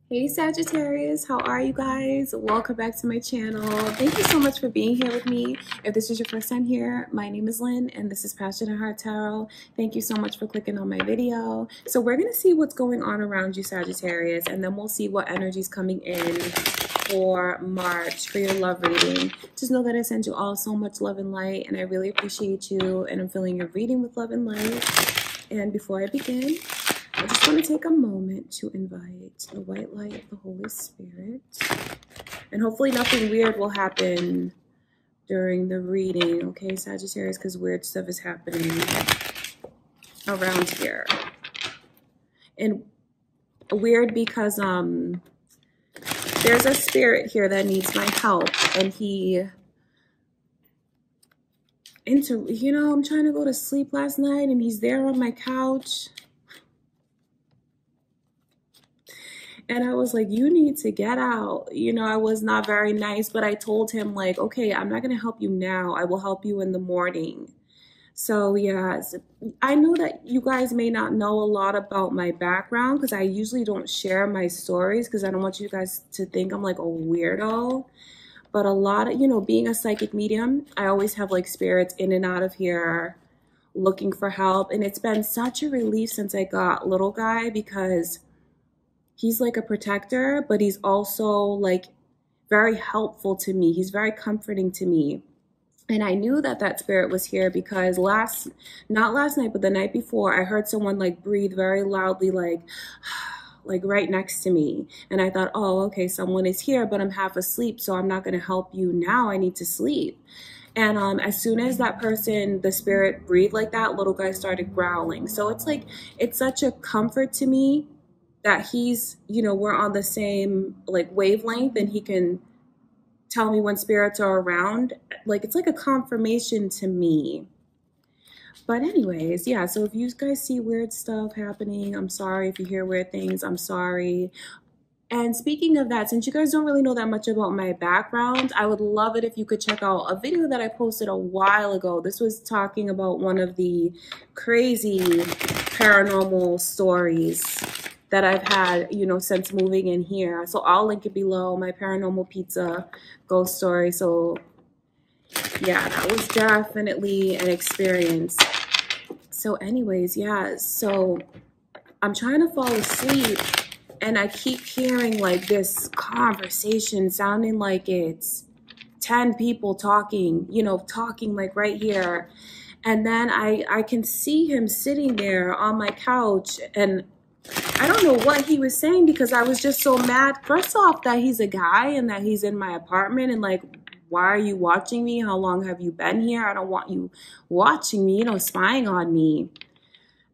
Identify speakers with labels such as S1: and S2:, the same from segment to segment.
S1: Hey Sagittarius, how are you guys? Welcome back to my channel. Thank you so much for being here with me. If this is your first time here, my name is Lynn and this is Passionate Heart Tarot. Thank you so much for clicking on my video. So we're going to see what's going on around you, Sagittarius, and then we'll see what energy is coming in for March for your love reading. Just know that I send you all so much love and light, and I really appreciate you, and I'm filling your reading with love and light. And before I begin, I just want to take a moment to invite the white light of the Holy Spirit. And hopefully nothing weird will happen during the reading, okay, Sagittarius, because weird stuff is happening around here. And weird because there's a spirit here that needs my help, and I'm trying to go to sleep last night and he's there on my couch. And I was like, you need to get out. I was not very nice, but I told him, like, okay, I'm not going to help you now. I will help you in the morning. So, yeah, I know that you guys may not know a lot about my background because I usually don't share my stories because I don't want you guys to think I'm like a weirdo. But a lot of, being a psychic medium, I always have like spirits in and out of here looking for help. And it's been such a relief since I got little guy because he's like a protector, but he's also like very helpful to me. He's very comforting to me. And I knew that that spirit was here because not last night, but the night before, I heard someone like breathe very loudly, like right next to me. And I thought, oh, okay, someone is here, but I'm half asleep, so I'm not going to help you now. I need to sleep. And as soon as that person, the spirit breathed like that, little guy started growling. So it's such a comfort to me that he's, we're on the same like wavelength, and he can tell me when spirits are around. Like, it's like a confirmation to me. But anyways, yeah, so if you guys see weird stuff happening, I'm sorry. If you hear weird things, I'm sorry. And speaking of that, since you guys don't really know that much about my background, I would love it if you could check out a video that I posted a while ago. This was talking about one of the crazy paranormal stories that I've had, since moving in here. So I'll link it below, my paranormal pizza ghost story. So yeah, that was definitely an experience. So anyways, yeah, so I'm trying to fall asleep and I keep hearing like this conversation sounding like it's 10 people talking, talking like right here. And then I can see him sitting there on my couch, and I don't know what he was saying because I was just so mad. First off, that he's a guy and that he's in my apartment, and like, why are you watching me? How long have you been here? I don't want you watching me, spying on me.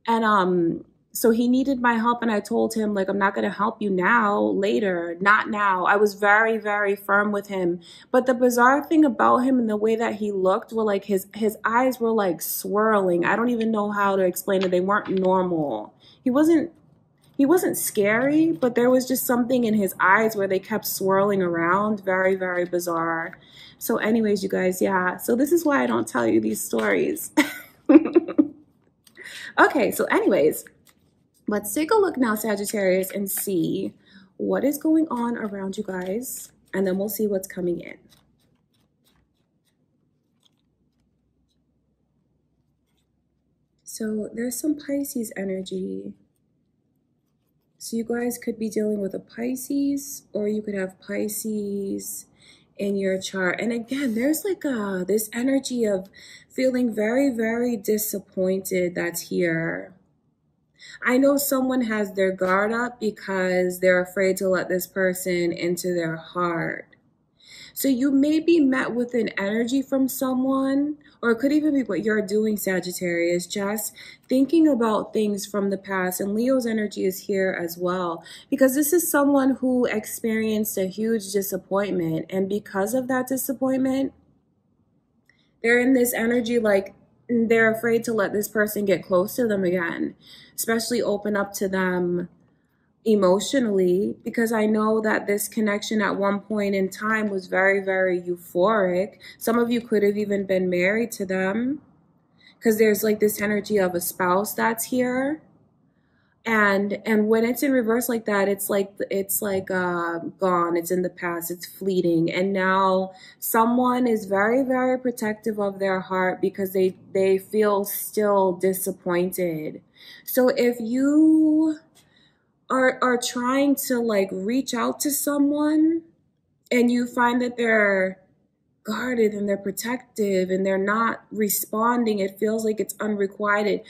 S1: And so he needed my help, and I told him, like, I'm not going to help you now, later, not now. I was very, very firm with him. But the bizarre thing about him and the way that he looked were like his eyes were like swirling. I don't even know how to explain it. They weren't normal. He wasn't scary, but there was just something in his eyes where they kept swirling around. Very, very bizarre. So anyways, you guys, yeah. So this is why I don't tell you these stories. Okay, so anyways, let's take a look now, Sagittarius, and see what is going on around you guys. And then we'll see what's coming in. So there's some Pisces energy. So you guys could be dealing with a Pisces, or you could have Pisces in your chart. And again, there's like this energy of feeling very, very disappointed that's here. I know someone has their guard up because they're afraid to let this person into their heart. So you may be met with an energy from someone, or it could even be what you're doing, Sagittarius, just thinking about things from the past. And Leo's energy is here as well, because this is someone who experienced a huge disappointment. And because of that disappointment, they're in this energy like they're afraid to let this person get close to them again, especially open up to them emotionally, because I know that this connection at one point in time was very, very euphoric. Some of you could have even been married to them, because there's like this energy of a spouse that's here. And when it's in reverse like that, it's like gone, it's in the past, it's fleeting. And now someone is very, very protective of their heart because they feel still disappointed. So if you are trying to like reach out to someone and you find that they're guarded and they're protective and they're not responding, it feels like it's unrequited.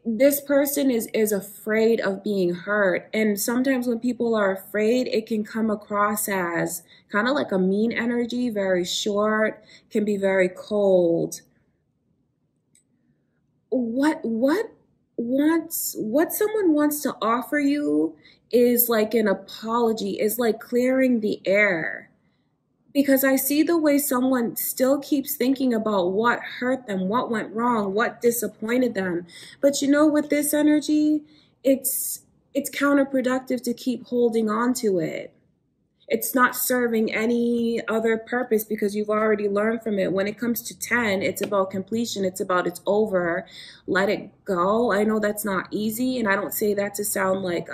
S1: This person is afraid of being hurt. And sometimes when people are afraid, it can come across as kind of like a mean energy, very short, can be very cold. What someone wants to offer you is like an apology, is like clearing the air. Because I see the way someone still keeps thinking about what hurt them, what went wrong, what disappointed them. But you know, with this energy, it's counterproductive to keep holding on to it. It's not serving any other purpose because you've already learned from it. When it comes to 10, it's about completion. It's about it's over. Let it go. I know that's not easy, and I don't say that to sound like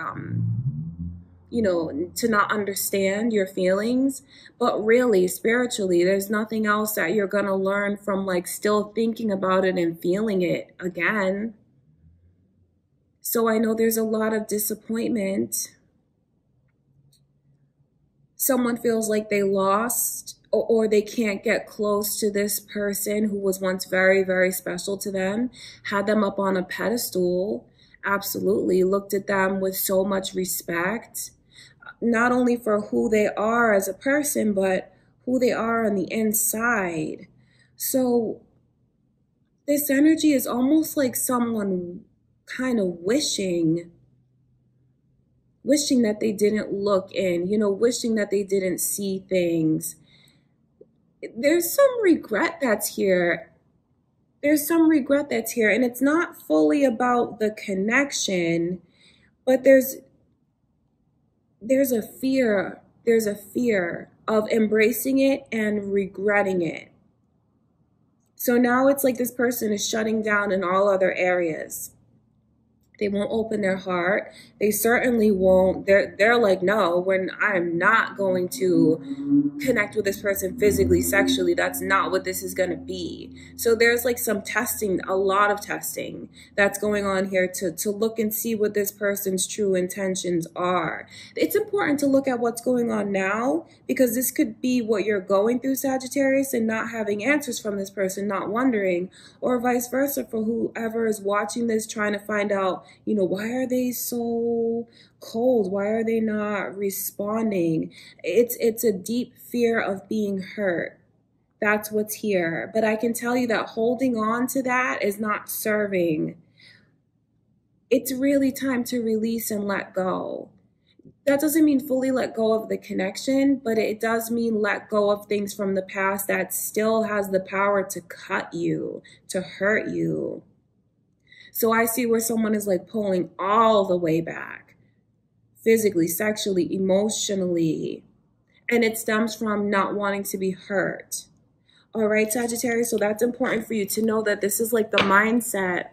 S1: to not understand your feelings. But really, spiritually, there's nothing else that you're going to learn from like still thinking about it and feeling it again. So I know there's a lot of disappointment. Someone feels like they lost or they can't get close to this person who was once very, very special to them, had them up on a pedestal, absolutely, looked at them with so much respect, not only for who they are as a person, but who they are on the inside. So this energy is almost like someone kind of wishing that they didn't look in, wishing that they didn't see things. There's some regret that's here. And it's not fully about the connection, but there's a fear of embracing it and regretting it. So now it's like this person is shutting down in all other areas. They won't open their heart. They certainly won't. They're like, no, when I'm not going to connect with this person physically, sexually, that's not what this is going to be. So there's like some testing, a lot of testing that's going on here to look and see what this person's true intentions are. It's important to look at what's going on now because this could be what you're going through, Sagittarius, and not having answers from this person, not wondering, or vice versa for whoever is watching this, trying to find out, why are they so cold? Why are they not responding? It's a deep fear of being hurt. That's what's here. But I can tell you that holding on to that is not serving. It's really time to release and let go. That doesn't mean fully let go of the connection, but it does mean let go of things from the past that still has the power to cut you, to hurt you. So I see where someone is like pulling all the way back, physically, sexually, emotionally, and it stems from not wanting to be hurt. All right, Sagittarius, so that's important for you to know that this is like the mindset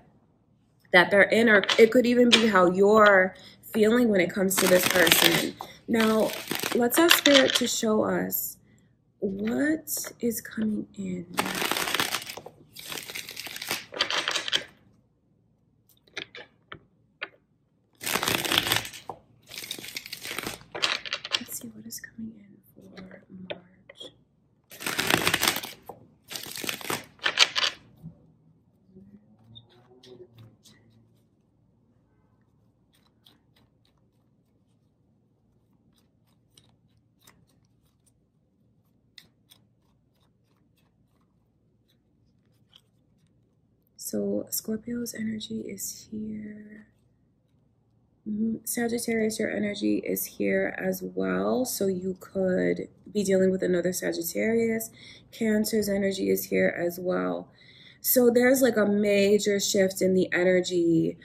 S1: that they're in, or it could even be how you're feeling when it comes to this person. Now, let's ask Spirit to show us what is coming in. Let's see what is coming in for March. So Scorpio's energy is here. Sagittarius, your energy is here as well. So you could be dealing with another Sagittarius. Cancer's energy is here as well. So there's like a major shift in the energy.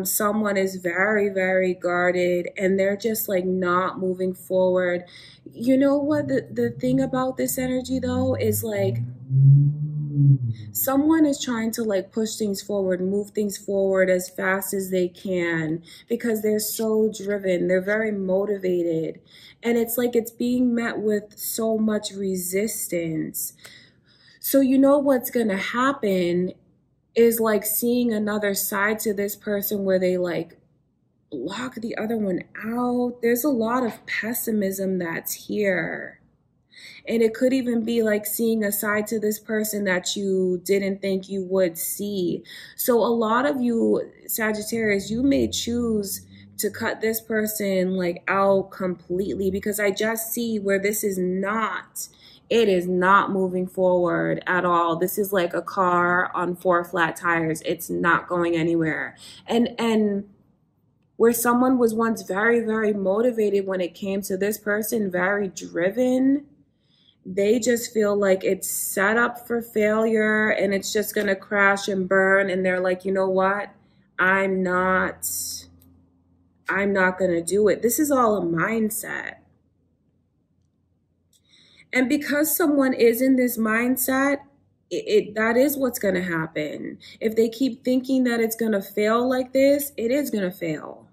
S1: Someone is very, very guarded and they're just like not moving forward. You know what? The thing about this energy though is like, Someone is trying to like push things forward, move things forward as fast as they can because they're so driven. They're very motivated. And it's like it's being met with so much resistance. So you know what's going to happen is like seeing another side to this person where they like block the other one out. There's a lot of pessimism that's here. And it could even be like seeing a side to this person that you didn't think you would see. So a lot of you, Sagittarius, you may choose to cut this person like out completely because I just see where this is not, it is not moving forward at all. This is like a car on 4 flat tires. It's not going anywhere. And where someone was once very, very motivated when it came to this person, very driven, they just feel like it's set up for failure and it's just going to crash and burn. And they're like, you know what? I'm not going to do it. This is all a mindset. And because someone is in this mindset, that is what's going to happen. If they keep thinking that it's going to fail like this, it is going to fail.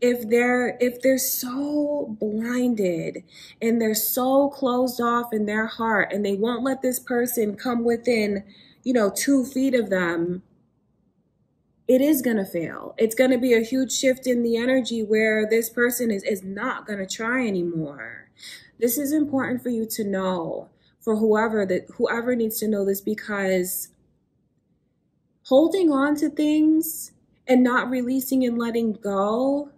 S1: If they're so blinded and they're so closed off in their heart and they won't let this person come within, 2 feet of them, it is going to fail. It's going to be a huge shift in the energy where this person is not going to try anymore. This is important for you to know, for whoever needs to know this, because holding on to things and not releasing and letting go,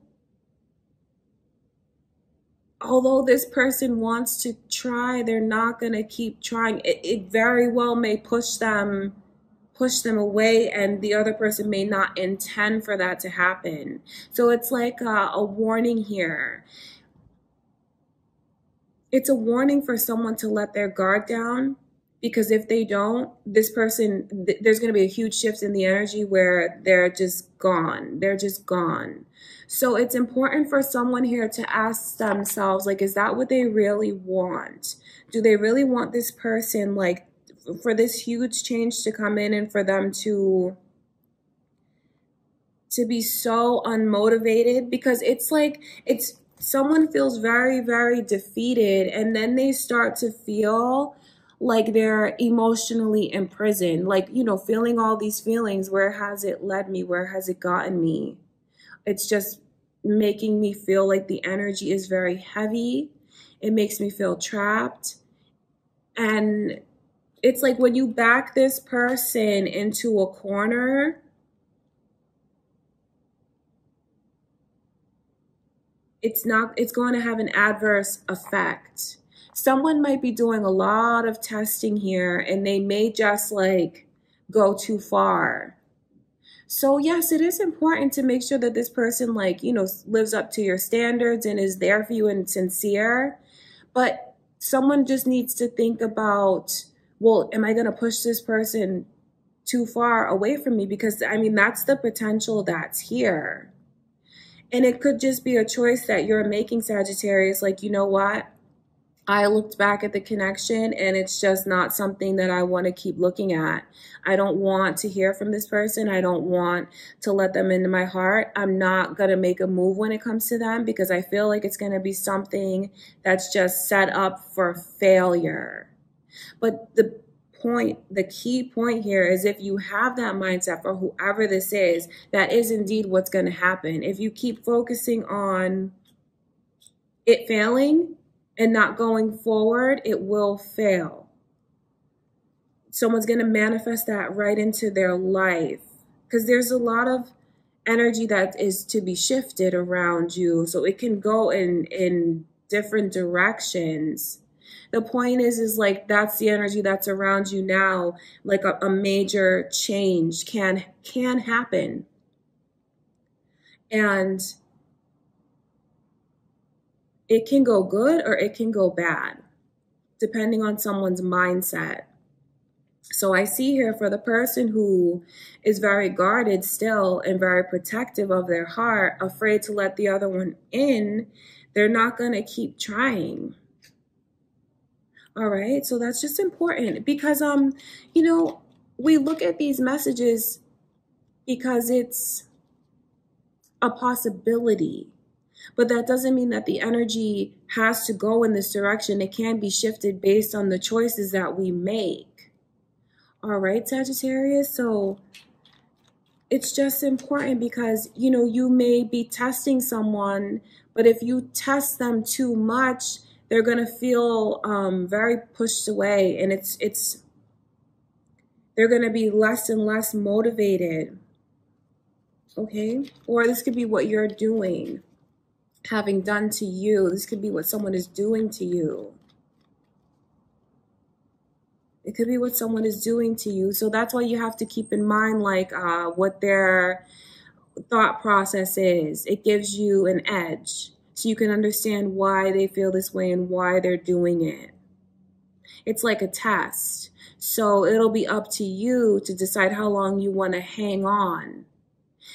S1: although this person wants to try, they're not going to keep trying. It very well may push them away, and the other person may not intend for that to happen. So it's like a warning here. It's a warning for someone to let their guard down, because if they don't, this person, there's going to be a huge shift in the energy where they're just gone. They're just gone. So it's important for someone here to ask themselves, like, is that what they really want? Do they really want this person, like, for this huge change to come in and for them to be so unmotivated? Because it's like, someone feels very, very defeated, and then they start to feel like they're emotionally imprisoned, like, feeling all these feelings. Where has it led me? Where has it gotten me? It's just making me feel like the energy is very heavy. It makes me feel trapped. And it's like when you back this person into a corner, it's going to have an adverse effect. Someone might be doing a lot of testing here, and they may just like go too far. So yes, it is important to make sure that this person, like, lives up to your standards and is there for you and sincere. But someone just needs to think about, well, am I going to push this person too far away from me? Because that's the potential that's here. And it could just be a choice that you're making, Sagittarius. Like, you know what? I looked back at the connection and it's just not something that I want to keep looking at. I don't want to hear from this person. I don't want to let them into my heart. I'm not going to make a move when it comes to them because I feel like it's going to be something that's just set up for failure. But the key point here is, if you have that mindset for whoever this is, that is indeed what's going to happen. If you keep focusing on it failing and not going forward, it will fail. Someone's going to manifest that right into their life, because there's a lot of energy that is to be shifted around you. So it can go in different directions. The point is like, that's the energy that's around you now. Like a major change can happen. And it can go good or it can go bad, depending on someone's mindset. So I see here, for the person who is very guarded still and very protective of their heart, afraid to let the other one in, they're not going to keep trying. All right. So that's just important because, we look at these messages because it's a possibility. But that doesn't mean that the energy has to go in this direction. It can be shifted based on the choices that we make. All right, Sagittarius. So it's just important because, you may be testing someone, but if you test them too much, they're going to feel very pushed away, and they're going to be less and less motivated. Okay? Or this could be what you're doing, having done to you. This could be what someone is doing to you. It could be what someone is doing to you. So that's why you have to keep in mind, like, what their thought process is. It gives you an edge so you can understand why they feel this way and why they're doing it. It's like a test. So it'll be up to you to decide how long you want to hang on.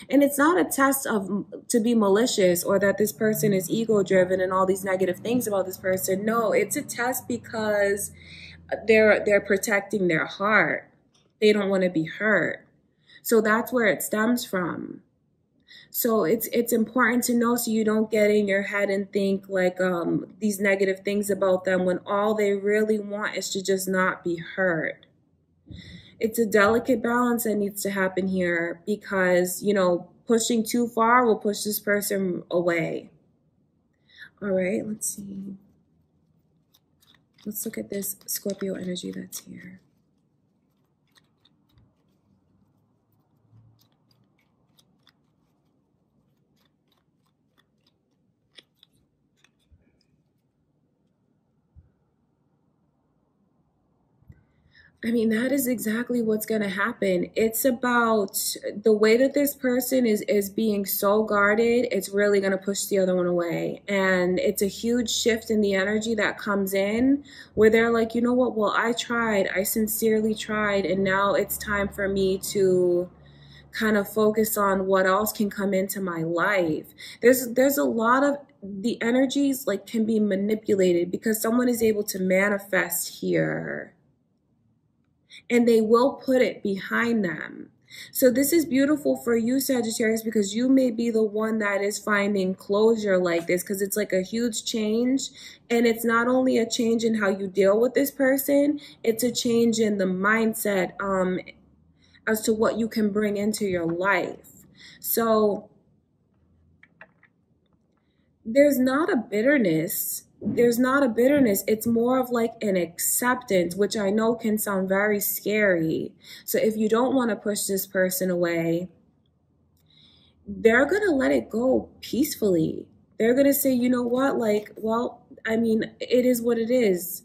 S1: And it's not a test to be malicious or that this person is ego driven and all these negative things about this person. No, it's a test because they're protecting their heart. They don't want to be hurt. So that's where it stems from. So it's important to know so you don't get in your head and think like these negative things about them when all they really want is to just not be hurt. It's a delicate balance that needs to happen here because, pushing too far will push this person away. All right, let's see. Let's look at this Scorpio energy that's here. I mean, that is exactly what's going to happen. It's about the way that this person is being so guarded, it's really going to push the other one away. And it's a huge shift in the energy that comes in where they're like, you know what? Well, I tried. I sincerely tried. And now it's time for me to kind of focus on what else can come into my life. There's a lot of the energies like can be manipulated because someone is able to manifest here. And they will put it behind them. So this is beautiful for you, Sagittarius, because you may be the one that is finding closure like this because it's like a huge change. And it's not only a change in how you deal with this person, it's a change in the mindset as to what you can bring into your life. So there's not a bitterness. It's more of like an acceptance, which I know can sound very scary. So if you don't want to push this person away, they're going to let it go peacefully. They're going to say, you know what? Like, well, I mean, it is what it is.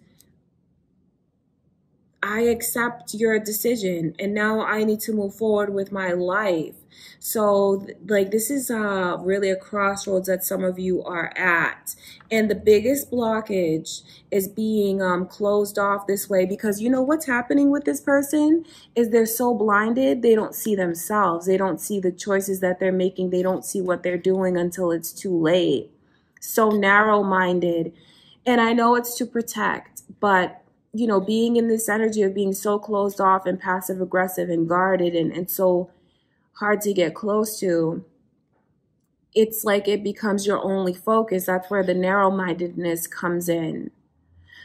S1: I accept your decision and now I need to move forward with my life. So like this is really a crossroads that some of you are at. And the biggest blockage is being closed off this way because you know what's happening with this person is they're so blinded, they don't see themselves. They don't see the choices that they're making. They don't see what they're doing until it's too late. So narrow-minded. And I know it's to protect, but being in this energy of being so closed off and passive aggressive and guarded and so hard to get close to, it's like it becomes your only focus. That's where the narrow-mindedness comes in.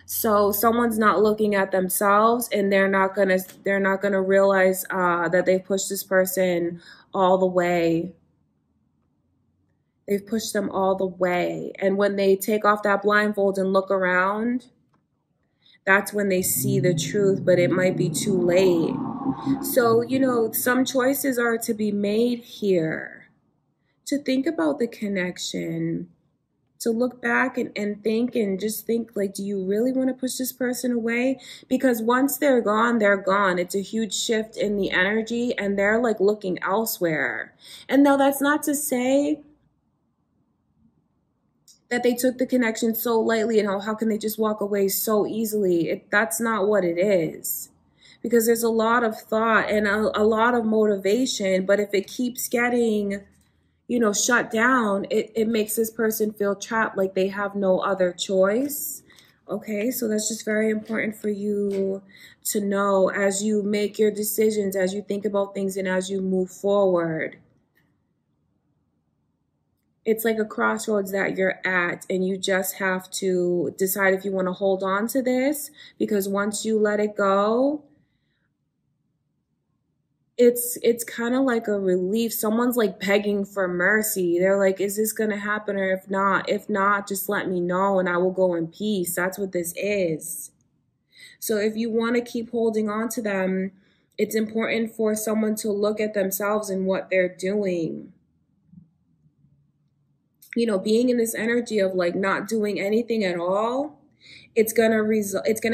S1: So someone's not looking at themselves and they're not gonna realize that they've pushed this person all the way. They've pushed them all the way. And when they take off that blindfold and look around, that's when they see the truth, but it might be too late. So, some choices are to be made here. To think about the connection, to look back and think and just think, like, do you really want to push this person away? Because once they're gone, they're gone. It's a huge shift in the energy and they're like looking elsewhere. And now that's not to say that they took the connection so lightly and how can they just walk away so easily? That's not what it is. Because there's a lot of thought and a lot of motivation, but if it keeps getting, shut down, it makes this person feel trapped, like they have no other choice. Okay, so that's just very important for you to know as you make your decisions, as you think about things, and as you move forward. It's like a crossroads that you're at, and you just have to decide if you want to hold on to this, because once you let it go, it's kind of like a relief. Someone's like begging for mercy. They're like, is this going to happen? Or if not, just let me know and I will go in peace. That's what this is. So if you want to keep holding on to them, it's important for someone to look at themselves and what they're doing. You know, being in this energy of like not doing anything at all, it's gonna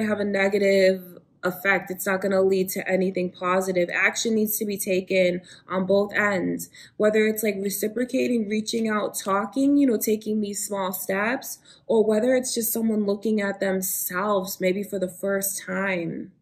S1: have a negative effect. It's not gonna lead to anything positive. Action needs to be taken on both ends, whether it's like reciprocating, reaching out, talking, you know, taking these small steps, or whether it's just someone looking at themselves maybe for the first time.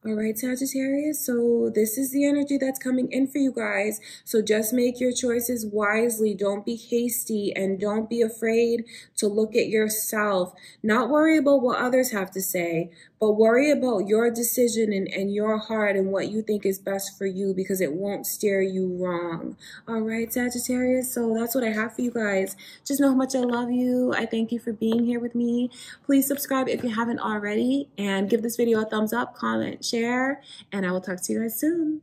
S1: All right, Sagittarius, so this is the energy that's coming in for you guys. So just make your choices wisely. Don't be hasty and don't be afraid to look at yourself. Not worry about what others have to say, but worry about your decision and your heart and what you think is best for you, because it won't steer you wrong. All right, Sagittarius, so that's what I have for you guys. Just know how much I love you. I thank you for being here with me. Please subscribe if you haven't already, and give this video a thumbs up, comment, share, and I will talk to you guys soon.